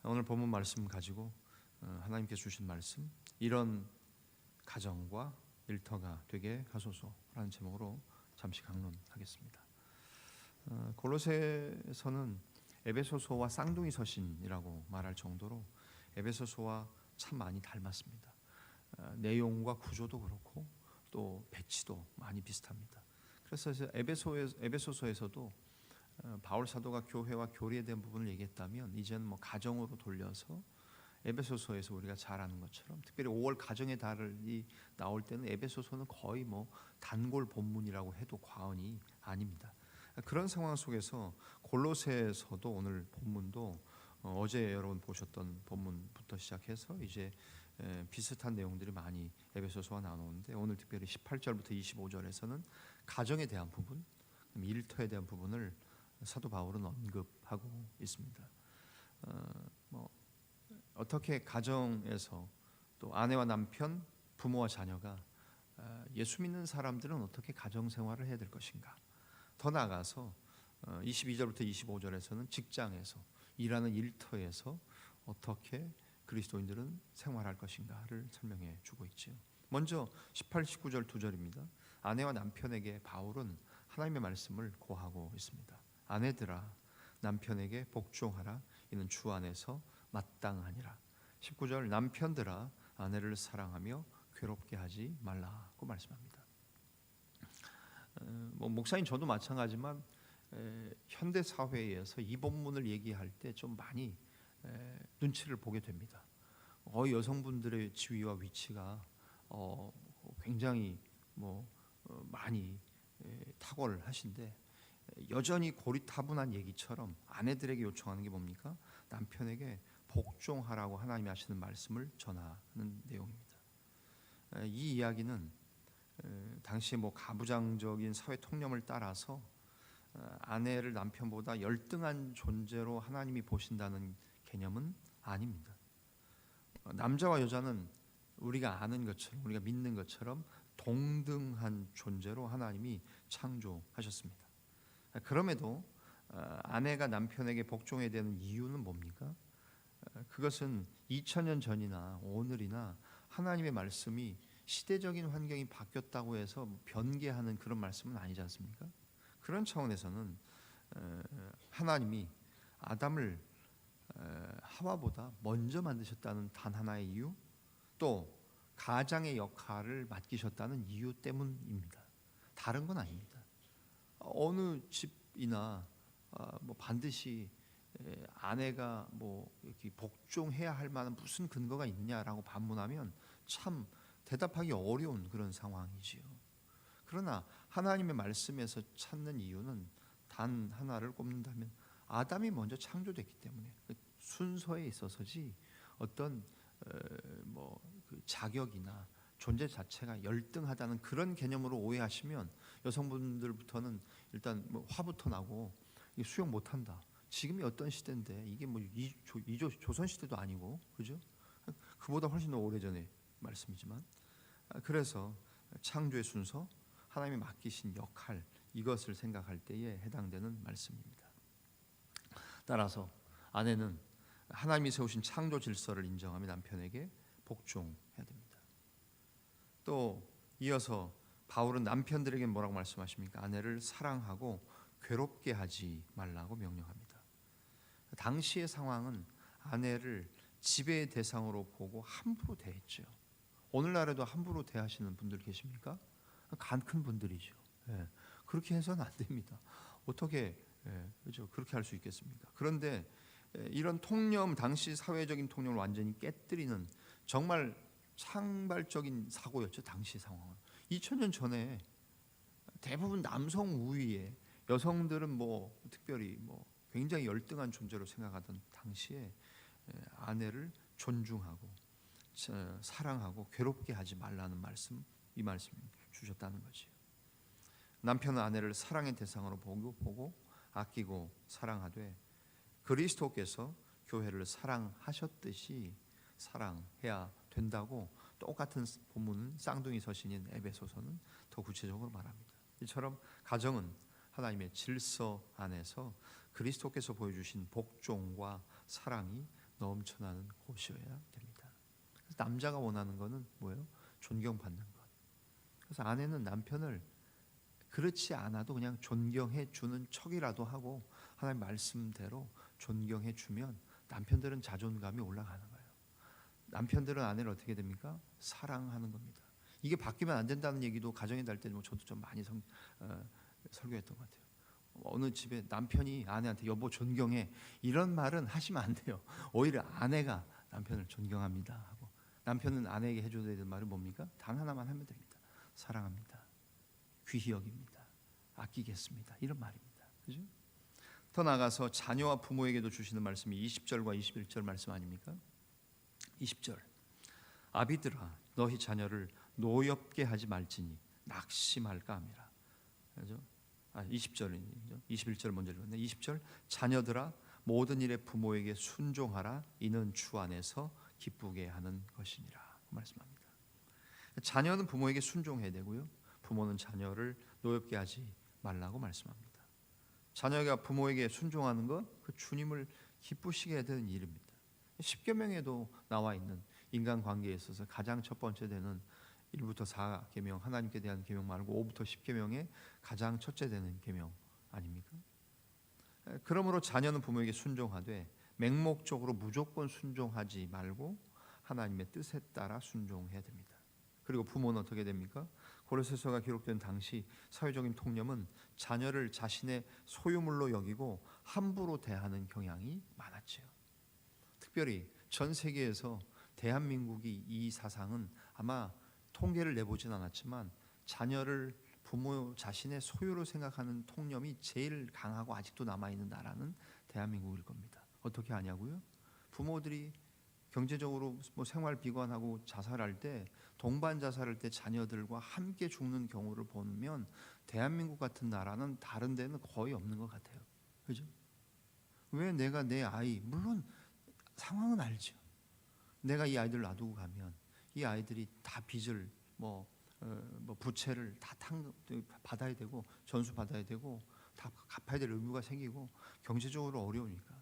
오늘 본문 말씀 가지고 하나님께 주신 말씀, 이런 가정과 일터가 되게 하소서라는 제목으로 잠시 강론하겠습니다. 골로새서는 에베소서와 쌍둥이 서신이라고 말할 정도로 에베소서와 참 많이 닮았습니다. 내용과 구조도 그렇고 또 배치도 많이 비슷합니다. 그래서 에베소서에서도 바울 사도가 교회와 교리에 대한 부분을 얘기했다면, 이제는 뭐 가정으로 돌려서 에베소서에서 우리가 잘 아는 것처럼, 특별히 5월 가정의 달이 나올 때는 에베소서는 거의 뭐 단골 본문이라고 해도 과언이 아닙니다. 그런 상황 속에서 골로새에서도 오늘 본문도 어제 여러분 보셨던 본문부터 시작해서 이제 비슷한 내용들이 많이 에베소서와 나오는데, 오늘 특별히 18절부터 25절에서는 가정에 대한 부분, 일터에 대한 부분을 사도 바울은 언급하고 있습니다. 어떻게 가정에서 또 아내와 남편, 부모와 자녀가, 예수 믿는 사람들은 어떻게 가정 생활을 해야 될 것인가, 더 나아가서 22절부터 25절에서는 직장에서, 일하는 일터에서 어떻게 그리스도인들은 생활할 것인가를 설명해 주고 있지요. 먼저 18, 19절 두 절입니다. 아내와 남편에게 바울은 하나님의 말씀을 고하고 있습니다. 아내들아, 남편에게 복종하라. 이는 주 안에서 마땅하니라. 19절, 남편들아, 아내를 사랑하며 괴롭게 하지 말라고 말씀합니다. 목사님 저도 마찬가지지만 현대 사회에서 이 본문을 얘기할 때 좀 많이 눈치를 보게 됩니다. 여성분들의 지위와 위치가 굉장히 많이 탁월하신데, 여전히 고리타분한 얘기처럼 아내들에게 요청하는 게 뭡니까? 남편에게 복종하라고 하나님이 하시는 말씀을 전하는 내용입니다. 이 이야기는 당시 가부장적인 사회 통념을 따라서 아내를 남편보다 열등한 존재로 하나님이 보신다는 개념은 아닙니다. 남자와 여자는 우리가 아는 것처럼, 우리가 믿는 것처럼 동등한 존재로 하나님이 창조하셨습니다. 그럼에도 아내가 남편에게 복종해야 되는 이유는 뭡니까? 그것은 2000년 전이나 오늘이나 하나님의 말씀이 시대적인 환경이 바뀌었다고 해서 변개하는 그런 말씀은 아니지 않습니까? 그런 차원에서는 하나님이 아담을 하와보다 먼저 만드셨다는 단 하나의 이유, 또 가장의 역할을 맡기셨다는 이유 때문입니다. 다른 건 아닙니다. 어느 집이나 반드시 아내가 이렇게 복종해야 할 만한 무슨 근거가 있냐라고 반문하면 참 대답하기 어려운 그런 상황이지요. 그러나 하나님의 말씀에서 찾는 이유는 단 하나를 꼽는다면, 아담이 먼저 창조됐기 때문에 그 순서에 있어서지 어떤 그 자격이나 존재 자체가 열등하다는 그런 개념으로 오해하시면 여성분들부터는 일단 화부터 나고 수용 못한다. 지금이 어떤 시대인데 이게 조선 시대도 아니고, 그죠? 그보다 훨씬 더 오래전의 말씀이지만, 그래서 창조의 순서, 하나님이 맡기신 역할, 이것을 생각할 때에 해당되는 말씀입니다. 따라서 아내는 하나님이 세우신 창조 질서를 인정하며 남편에게 복종해야 됩니다. 또 이어서 바울은 남편들에게 뭐라고 말씀하십니까? 아내를 사랑하고 괴롭게 하지 말라고 명령합니다. 당시의 상황은 아내를 지배의 대상으로 보고 함부로 대했죠. 오늘날에도 함부로 대하시는 분들 계십니까? 간 큰 분들이죠. 그렇게 해서는 안 됩니다. 어떻게 그렇죠? 그렇게 할 수 있겠습니까? 그런데 이런 통념, 당시 사회적인 통념을 완전히 깨뜨리는 정말 상발적인 사고였죠. 당시 상황은 2000년 전에 대부분 남성 우위에, 여성들은 특별히 굉장히 열등한 존재로 생각하던 당시에 아내를 존중하고 사랑하고 괴롭게 하지 말라는 말씀, 이 말씀 주셨다는 거지. 남편은 아내를 사랑의 대상으로 보고 아끼고 사랑하되, 그리스도께서 교회를 사랑하셨듯이 사랑해야 된다고 똑같은 본문은 쌍둥이 서신인 에베소서는 더 구체적으로 말합니다. 이처럼 가정은 하나님의 질서 안에서 그리스도께서 보여주신 복종과 사랑이 넘쳐나는 곳이어야 됩니다. 그래서 남자가 원하는 거는 뭐예요? 존경받는 것. 그래서 아내는 남편을 그렇지 않아도 그냥 존경해 주는 척이라도 하고 하나님 말씀대로 존경해 주면 남편들은 자존감이 올라가는 거예요. 남편들은 아내를 어떻게 됩니까? 사랑하는 겁니다. 이게 바뀌면 안 된다는 얘기도 가정에 달 때 저도 좀 많이 설교했던 것 같아요. 어느 집에 남편이 아내한테 여보 존경해 이런 말은 하시면 안 돼요. 오히려 아내가 남편을 존경합니다 하고, 남편은 아내에게 해줘야 되는 말은 뭡니까? 단 하나만 하면 됩니다. 사랑합니다. 귀히 여깁니다. 아끼겠습니다. 이런 말입니다. 그죠? 더 나아가서 자녀와 부모에게도 주시는 말씀이 20절과 21절 말씀 아닙니까? 20절 아비들아 너희 자녀를 노엽게 하지 말지니 낙심할까 함이라. 그죠? 20절이죠. 21절 먼저 읽었네. 20절 자녀들아 모든 일에 부모에게 순종하라 이는 주 안에서 기쁘게 하는 것이니라 말씀합니다. 자녀는 부모에게 순종해야 되고요. 부모는 자녀를 노엽게 하지 말라고 말씀합니다. 자녀가 부모에게 순종하는 것, 그 주님을 기쁘시게 해야 되는 일입니다. 십계명에도 나와 있는 인간관계에 있어서 가장 첫 번째 되는 1부터 4계명 하나님께 대한 계명 말고 5부터 10계명의 가장 첫째 되는 계명 아닙니까? 그러므로 자녀는 부모에게 순종하되 맹목적으로 무조건 순종하지 말고 하나님의 뜻에 따라 순종해야 됩니다. 그리고 부모는 어떻게 됩니까? 고린도서가 기록된 당시 사회적인 통념은 자녀를 자신의 소유물로 여기고 함부로 대하는 경향이 많았지요. 특별히 전 세계에서 대한민국이 이 사상은 아마 통계를 내보진 않았지만 자녀를 부모 자신의 소유로 생각하는 통념이 제일 강하고 아직도 남아있는 나라는 대한민국일 겁니다. 어떻게 하냐고요? 부모들이 경제적으로 생활 비관하고 자살할 때, 동반 자살할 때 자녀들과 함께 죽는 경우를 보면 대한민국 같은 나라는 다른 데는 거의 없는 것 같아요. 그죠? 왜 내가 내 아이, 물론 상황은 알죠. 내가 이 아이들 놔두고 가면 이 아이들이 다 빚을 부채를 다 받아야 되고 전수 받아야 되고 다 갚아야 될 의무가 생기고 경제적으로 어려우니까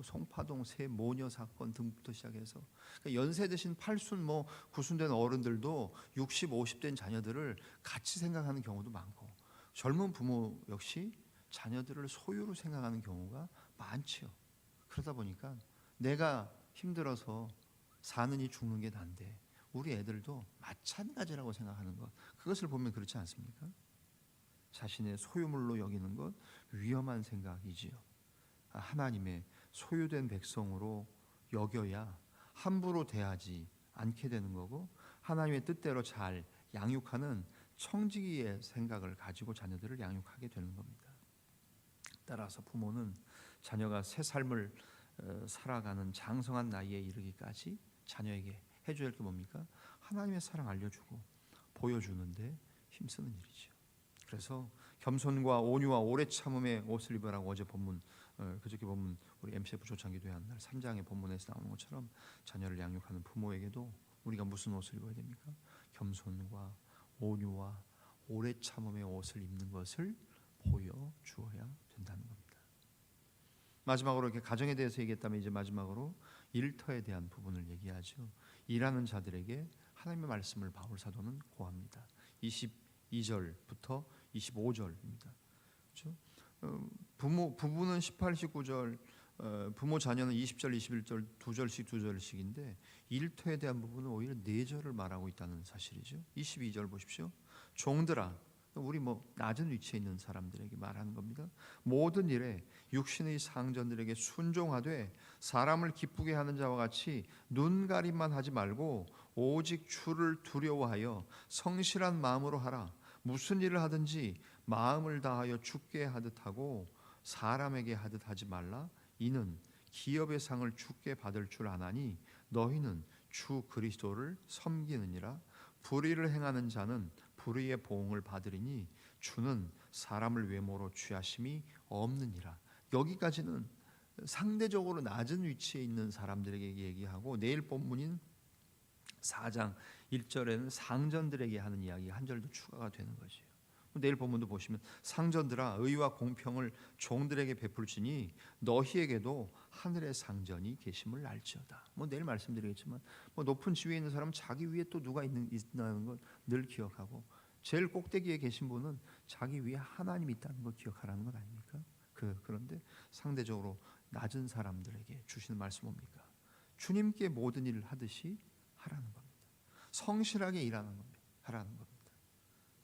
송파동 새 모녀 사건 등부터 시작해서 그러니까 연세 드신 8순 9순 된 어른들도 60, 50 된 자녀들을 같이 생각하는 경우도 많고 젊은 부모 역시 자녀들을 소유로 생각하는 경우가 많지요. 그러다 보니까 내가 힘들어서 사느니 죽는 게 난데 우리 애들도 마찬가지라고 생각하는 것, 그것을 보면 그렇지 않습니까? 자신의 소유물로 여기는 것 위험한 생각이지요. 하나님의 소유된 백성으로 여겨야 함부로 대하지 않게 되는 거고 하나님의 뜻대로 잘 양육하는 청지기의 생각을 가지고 자녀들을 양육하게 되는 겁니다. 따라서 부모는 자녀가 새 삶을 살아가는 장성한 나이에 이르기까지 자녀에게 해줘야 할 게 뭡니까? 하나님의 사랑 알려주고 보여주는데 힘쓰는 일이죠. 그래서 겸손과 온유와 오래 참음의 옷을 입으라고 어제 본문 그저께 본문 우리 MCF 초창기도회 한 날 3장의 본문에서 나오는 것처럼 자녀를 양육하는 부모에게도 우리가 무슨 옷을 입어야 됩니까? 겸손과 온유와 오래 참음의 옷을 입는 것을 보여주어야 된다는 겁니다. 마지막으로 이렇게 가정에 대해서 얘기했다면 이제 마지막으로 일터에 대한 부분을 얘기하죠. 일하는 자들에게 하나님의 말씀을 바울 사도는 고합니다. 22절부터 25절입니다. 그렇죠? 부부는 18, 19절, 부모 자녀는 20절, 21절 두 절씩인데 일터에 대한 부분은 오히려 4절을 말하고 있다는 사실이죠. 22절 보십시오. 종들아, 우리 낮은 위치에 있는 사람들에게 말하는 겁니다. 모든 일에 육신의 상전들에게 순종하되 사람을 기쁘게 하는 자와 같이 눈가림만 하지 말고 오직 주를 두려워하여 성실한 마음으로 하라. 무슨 일을 하든지 마음을 다하여 주께 하듯 하고 사람에게 하듯 하지 말라. 이는 기업의 상을 주께 받을 줄 아나니 너희는 주 그리스도를 섬기느니라. 불의를 행하는 자는 불의의 보응을 받으리니 주는 사람을 외모로 취하심이 없느니라. 여기까지는 상대적으로 낮은 위치에 있는 사람들에게 얘기하고 내일 본문인 4장 1절에는 상전들에게 하는 이야기가 한 절도 추가가 되는 것이에요. 내일 본문도 보시면 상전들아 의와 공평을 종들에게 베풀지니 너희에게도 하늘의 상전이 계심을 알지어다. 뭐 내일 말씀드리겠지만 뭐 높은 지위에 있는 사람은 자기 위에 또 누가 있다는 걸 늘 기억하고, 제일 꼭대기에 계신 분은 자기 위에 하나님이 있다는 걸 기억하라는 것 아닙니까? 그런데 상대적으로 낮은 사람들에게 주시는 말씀 뭡니까? 주님께 모든 일을 하듯이 하라는 겁니다. 성실하게 일하는 겁니다. 하라는 겁니다.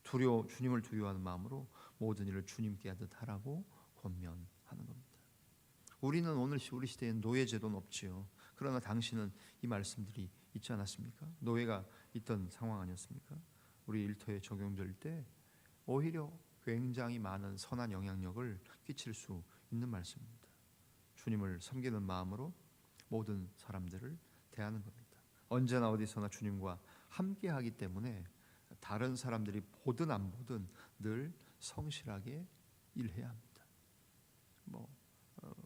주님을 두려워하는 마음으로 모든 일을 주님께 하듯 하라고 권면하는 겁니다. 우리는 오늘 우리 시대엔 노예제도는 없지요. 그러나 당시는 이 말씀들이 있지 않았습니까? 노예가 있던 상황 아니었습니까? 우리 일터에 적용될 때 오히려 굉장히 많은 선한 영향력을 끼칠 수 있는 말씀입니다. 주님을 섬기는 마음으로 모든 사람들을 대하는 겁니다. 언제나 어디서나 주님과 함께하기 때문에 다른 사람들이 보든 안 보든 늘 성실하게 일해야 합니다.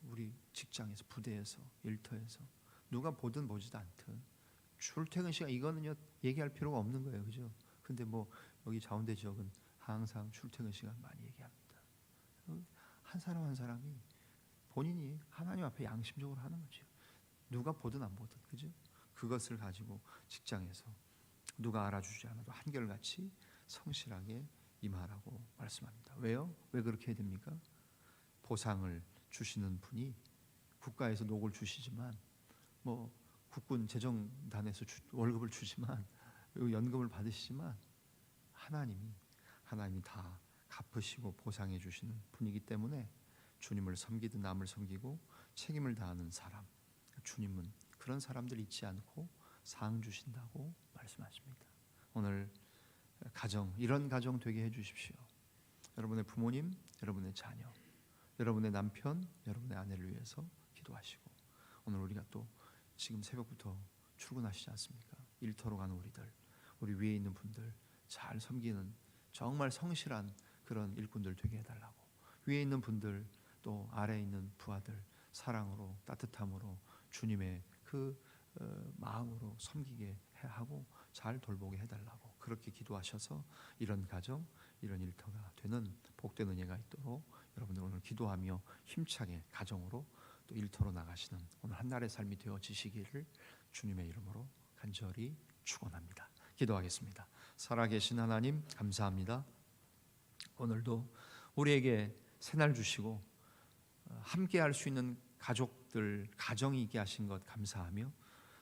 우리 직장에서, 부대에서, 일터에서 누가 보든 보지도 않든 출퇴근 시간, 이거는요 얘기할 필요가 없는 거예요, 그죠? 근데 여기 자운대 지역은 항상 출퇴근 시간 많이 얘기합니다. 한 사람 한 사람이 본인이 하나님 앞에 양심적으로 하는 거죠. 누가 보든 안 보든, 그죠? 그것을 가지고 직장에서 누가 알아주지 않아도 한결같이 성실하게 임하라고 말씀합니다. 왜요? 왜 그렇게 해야 됩니까? 보상을 주시는 분이 국가에서 녹을 주시지만, 국군 재정단에서 월급을 주지만, 연금을 받으시지만, 하나님이 다 갚으시고 보상해 주시는 분이기 때문에 주님을 섬기든 남을 섬기고 책임을 다하는 사람, 주님은 그런 사람들 잊지 않고 상 주신다고 말씀하십니다. 오늘 가정, 이런 가정 되게 해주십시오. 여러분의 부모님, 여러분의 자녀, 여러분의 남편, 여러분의 아내를 위해서 기도하시고, 오늘 우리가 또 지금 새벽부터 출근하시지 않습니까? 일터로 가는 우리 위에 있는 분들 잘 섬기는 정말 성실한 그런 일꾼들 되게 해달라고, 위에 있는 분들 또 아래에 있는 부하들 사랑으로, 따뜻함으로, 주님의 마음으로 섬기게 하고 잘 돌보게 해달라고 그렇게 기도하셔서 이런 가정, 이런 일터가 되는 복된 은혜가 있도록 여러분들 오늘 기도하며 힘차게 가정으로 또 일터로 나가시는 오늘 한날의 삶이 되어지시기를 주님의 이름으로 간절히 축원합니다. 기도하겠습니다. 살아계신 하나님, 감사합니다. 오늘도 우리에게 새날 주시고 함께 할 수 있는 가족들, 가정이 있게 하신 것 감사하며,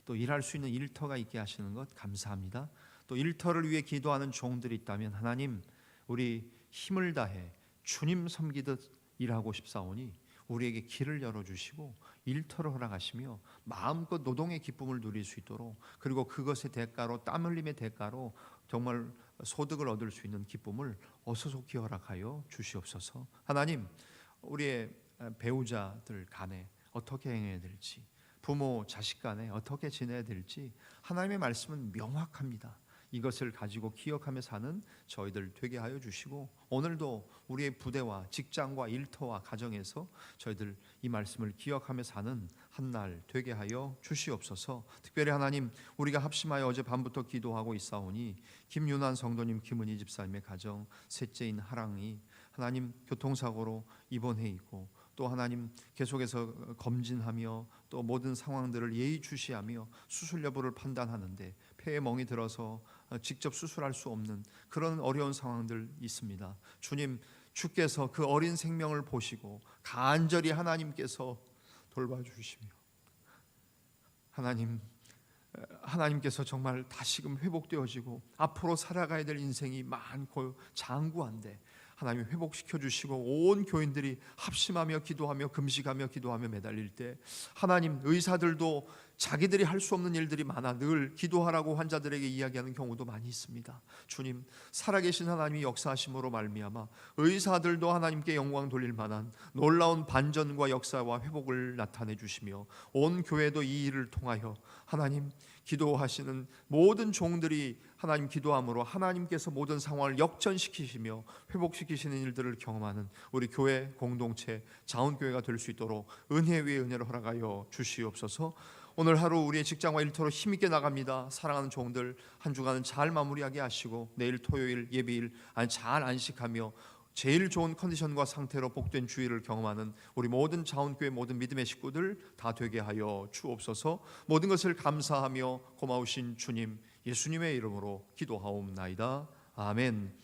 또 일할 수 있는 일터가 있게 하시는 것 감사합니다. 또 일터를 위해 기도하는 종들이 있다면 하나님, 우리 힘을 다해 주님 섬기듯 일하고 싶사오니 우리에게 길을 열어주시고 일터를 허락하시며 마음껏 노동의 기쁨을 누릴 수 있도록, 그리고 그것의 대가로, 땀 흘림의 대가로 정말 소득을 얻을 수 있는 기쁨을 어서속히 허락하여 주시옵소서. 하나님, 우리의 배우자들 간에 어떻게 행해야 될지, 부모 자식 간에 어떻게 지내야 될지 하나님의 말씀은 명확합니다. 이것을 가지고 기억하며 사는 저희들 되게 하여 주시고, 오늘도 우리의 부대와 직장과 일터와 가정에서 저희들 이 말씀을 기억하며 사는 한날 되게 하여 주시옵소서. 특별히 하나님, 우리가 합심하여 어제 밤부터 기도하고 있사오니 김윤환 성도님, 김은희 집사님의 가정, 셋째인 하랑이 하나님 교통사고로 입원해 있고, 또 하나님 계속해서 검진하며 또 모든 상황들을 예의주시하며 수술 여부를 판단하는데 폐에 멍이 들어서 직접 수술할 수 없는 그런 어려운 상황들 있습니다. 주님, 주께서 그 어린 생명을 보시고 간절히 하나님께서 돌봐주시며, 하나님께서 정말 다시금 회복되어지고 앞으로 살아가야 될 인생이 많고 장구한데 하나님 회복시켜 주시고, 온 교인들이 합심하며 기도하며 금식하며 기도하며 매달릴 때 하나님, 의사들도 자기들이 할 수 없는 일들이 많아 늘 기도하라고 환자들에게 이야기하는 경우도 많이 있습니다. 주님, 살아계신 하나님이 역사하심으로 말미암아 의사들도 하나님께 영광 돌릴 만한 놀라운 반전과 역사와 회복을 나타내 주시며, 온 교회도 이 일을 통하여 하나님 기도하시는 모든 종들이 하나님 기도함으로 하나님께서 모든 상황을 역전시키시며 회복시키시는 일들을 경험하는 우리 교회 공동체 자원교회가 될 수 있도록 은혜 위에 은혜를 허락하여 주시옵소서. 오늘 하루 우리의 직장과 일터로 힘있게 나갑니다. 사랑하는 종들 한 주간은 잘 마무리하게 하시고 내일 토요일 예배일 잘 안식하며 제일 좋은 컨디션과 상태로 복된 주일을 경험하는 우리 모든 자원교회 모든 믿음의 식구들 다 되게 하여 주옵소서. 모든 것을 감사하며 고마우신 주님 예수님의 이름으로 기도하옵나이다. 아멘.